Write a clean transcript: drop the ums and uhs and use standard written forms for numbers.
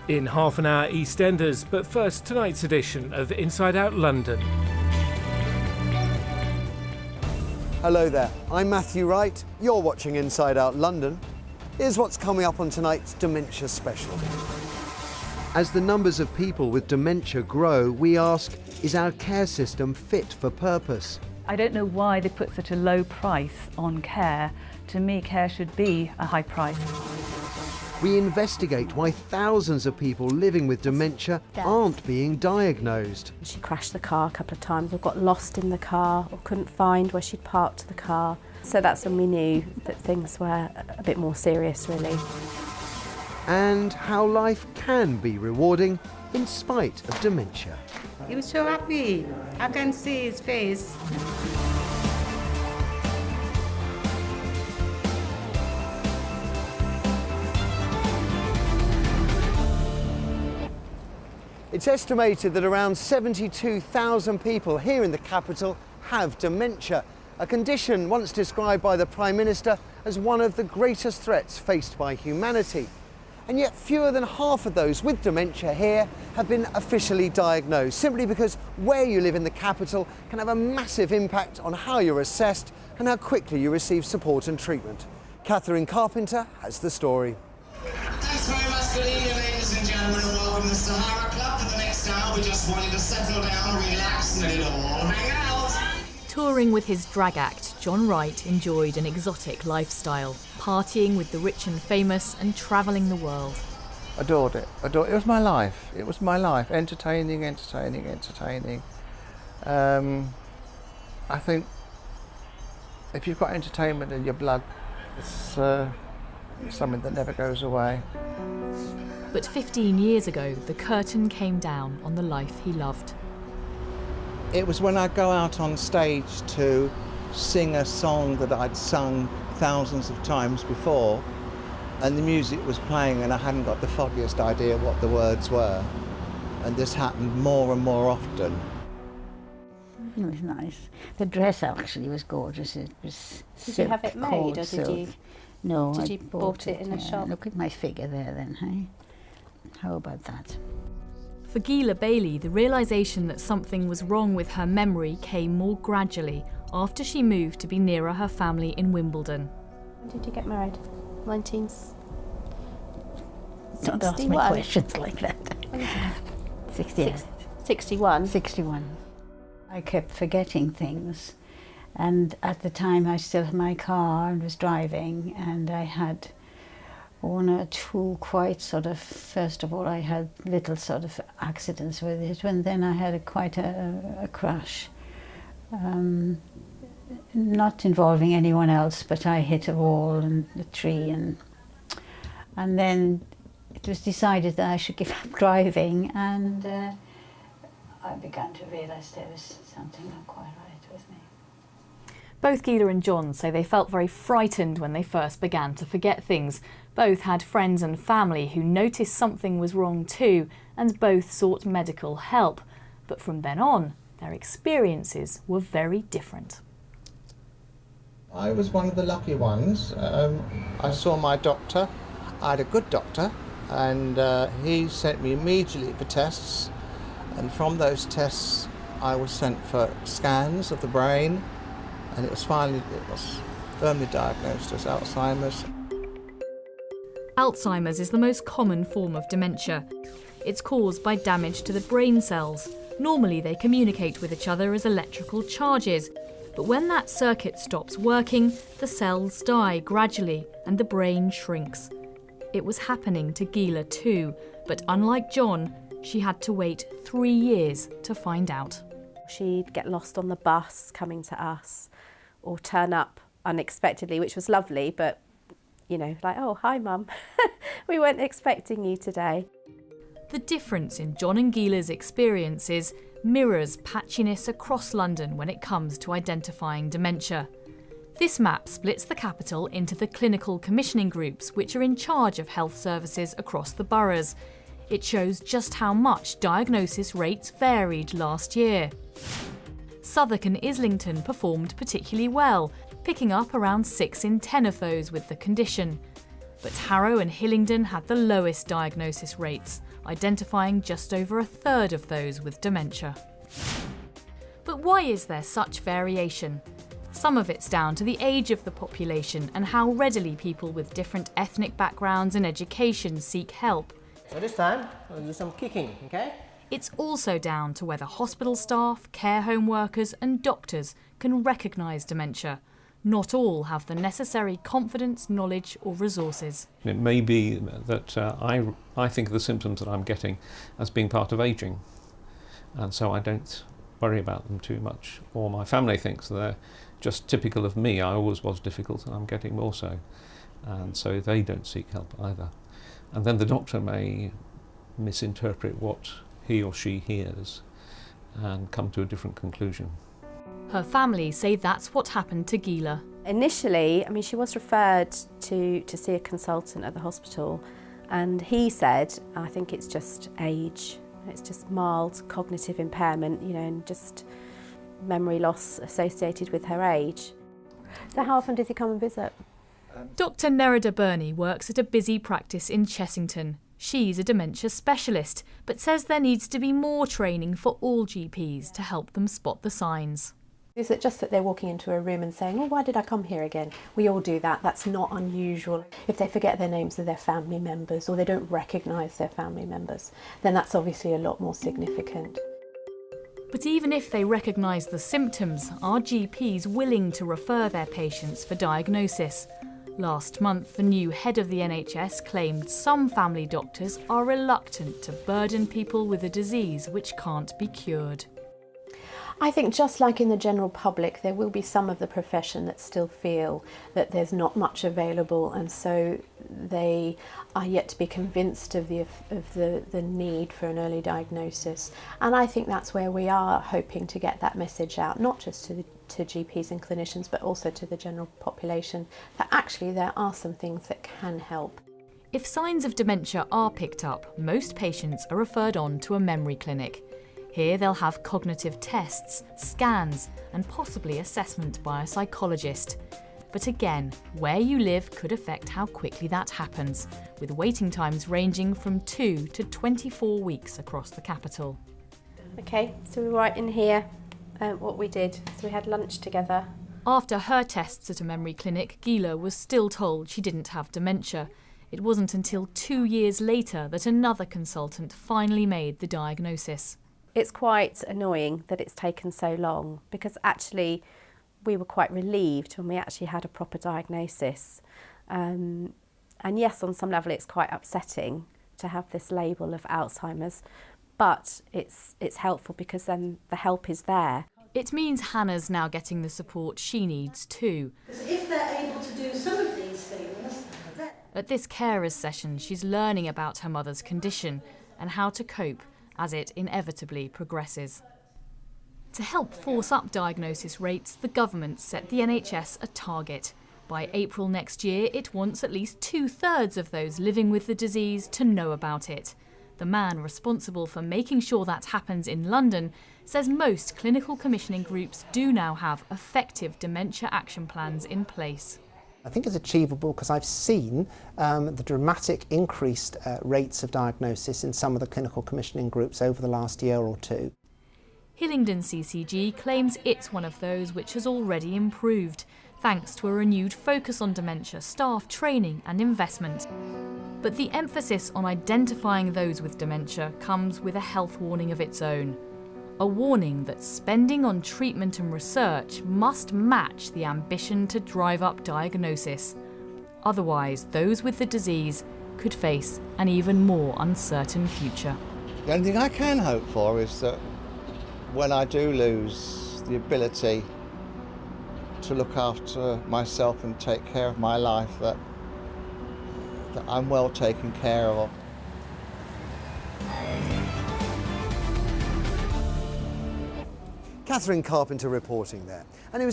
In half an hour, EastEnders, but first, tonight's edition of Inside Out London. Hello there, I'm Matthew Wright. You're watching Inside Out London. Here's what's coming up on tonight's Dementia special. As the numbers of people with dementia grow, we ask, is our care system fit for purpose? I don't know why they put such a low price on care. To me, care should be a high price. We investigate why thousands of people living with dementia aren't being diagnosed. She crashed the car a couple of times or got lost in the car or couldn't find where she'd parked the car. So that's when we knew that things were a bit more serious, really. And how life can be rewarding in spite of dementia. He was so happy. I can see his face. It's estimated that around 72,000 people here in the capital have dementia, a condition once described by the Prime Minister as one of the greatest threats faced by humanity. And yet fewer than half of those with dementia here have been officially diagnosed, simply because where you live in the capital can have a massive impact on how you're assessed and how quickly you receive support and treatment. Catherine Carpenter has the story. Thanks very much. Good evening, ladies and gentlemen, and welcome to Sahara Club. For the next hour, we just want you to settle down, relax, and let it all hang out. Touring with his drag act, John Wright enjoyed an exotic lifestyle, partying with the rich and famous and travelling the world. Adored it. It was my life. It was my life. Entertaining. I think if you've got entertainment in your blood, it's something that never goes away. But 15 years ago, the curtain came down on the life he loved. It was when I'd go out on stage to sing a song that I'd sung thousands of times before, and the music was playing and I hadn't got the foggiest idea what the words were. And this happened more and more often. It was nice. The dress actually was gorgeous. It was Did you have it made, or did you? No, Did I you bought it in a shop? Look at my figure there then, hey? How about that? For Gila Bailey, the realisation that something was wrong with her memory came more gradually after she moved to be nearer her family in Wimbledon. When did you get married? 19... Don't ask me questions like that. 61? 61. I kept forgetting things, and at the time I still had my car and was driving, and I had one or two quite sort of, first of all I had little sort of accidents with it, and then I had quite a crash. Not involving anyone else, but I hit a wall and a tree, and then it was decided that I should give up driving, and I began to realise there was something not quite right with me. Both Gila and John say they felt very frightened when they first began to forget things. Both had friends and family who noticed something was wrong too, and both sought medical help. But from then on, their experiences were very different. I was one of the lucky ones. I saw my doctor. I had a good doctor, and he sent me immediately for tests. And from those tests, I was sent for scans of the brain, and it was firmly diagnosed as Alzheimer's. Alzheimer's is the most common form of dementia. It's caused by damage to the brain cells. Normally they communicate with each other as electrical charges, but when that circuit stops working, the cells die gradually and the brain shrinks. It was happening to Gila too, but unlike John, she had to wait 3 years to find out. She'd get lost on the bus coming to us, or turn up unexpectedly, which was lovely, but, you know, like, oh, hi, Mum. We weren't expecting you today. The difference in John and Gila's experiences mirrors patchiness across London when it comes to identifying dementia. This map splits the capital into the clinical commissioning groups, which are in charge of health services across the boroughs. It shows just how much diagnosis rates varied last year. Southwark and Islington performed particularly well, picking up around 6 in 10 of those with the condition. But Harrow and Hillingdon had the lowest diagnosis rates, identifying just over a third of those with dementia. But why is there such variation? Some of it's down to the age of the population and how readily people with different ethnic backgrounds and education seek help. So this time, I'll do some kicking, okay? It's also down to whether hospital staff, care home workers and doctors can recognise dementia. Not all have the necessary confidence, knowledge or resources. It may be that I think of the symptoms that I'm getting as being part of ageing, and so I don't worry about them too much. Or my family thinks they're just typical of me. I always was difficult and I'm getting more so. And so they don't seek help either. And then the doctor may misinterpret what he or she hears and come to a different conclusion. Her family say that's what happened to Gila. Initially, I mean, she was referred to see a consultant at the hospital, and he said, I think it's just age. It's just mild cognitive impairment, you know, and just memory loss associated with her age. So how often does he come and visit? Dr. Nerida Burney works at a busy practice in Chessington. She's a dementia specialist, but says there needs to be more training for all GPs to help them spot the signs. Is it just that they're walking into a room and saying, oh, why did I come here again? We all do that. That's not unusual. If they forget their names of their family members or they don't recognise their family members, then that's obviously a lot more significant. But even if they recognise the symptoms, are GPs willing to refer their patients for diagnosis? Last month, the new head of the NHS claimed some family doctors are reluctant to burden people with a disease which can't be cured. I think just like in the general public, there will be some of the profession that still feel that there's not much available, and so they are yet to be convinced of the need for an early diagnosis. And I think that's where we are hoping to get that message out, not just to GPs and clinicians, but also to the general population, that actually there are some things that can help. If signs of dementia are picked up, most patients are referred on to a memory clinic. Here they'll have cognitive tests, scans and possibly assessment by a psychologist. But again, where you live could affect how quickly that happens, with waiting times ranging from 2 to 24 weeks across the capital. Okay, so we're right in here, what we did. So we had lunch together. After her tests at a memory clinic, Gila was still told she didn't have dementia. It wasn't until 2 years later that another consultant finally made the diagnosis. It's quite annoying that it's taken so long, because actually we were quite relieved when we actually had a proper diagnosis. And yes, on some level it's quite upsetting to have this label of Alzheimer's, but it's helpful because then the help is there. It means Hannah's now getting the support she needs too. If they're able to do some of these things... At this carers session, she's learning about her mother's condition and how to cope as it inevitably progresses. To help force up diagnosis rates, the government set the NHS a target. By April next year, it wants at least 2/3 of those living with the disease to know about it. The man responsible for making sure that happens in London says most clinical commissioning groups do now have effective dementia action plans in place. I think it's achievable because I've seen the dramatic increased rates of diagnosis in some of the clinical commissioning groups over the last year or two. Hillingdon CCG claims it's one of those which has already improved, thanks to a renewed focus on dementia, staff training and investment. But the emphasis on identifying those with dementia comes with a health warning of its own. A warning that spending on treatment and research must match the ambition to drive up diagnosis. Otherwise, those with the disease could face an even more uncertain future. The only thing I can hope for is that when I do lose the ability to look after myself and take care of my life, that I'm well taken care of. Catherine Carpenter reporting there. And it was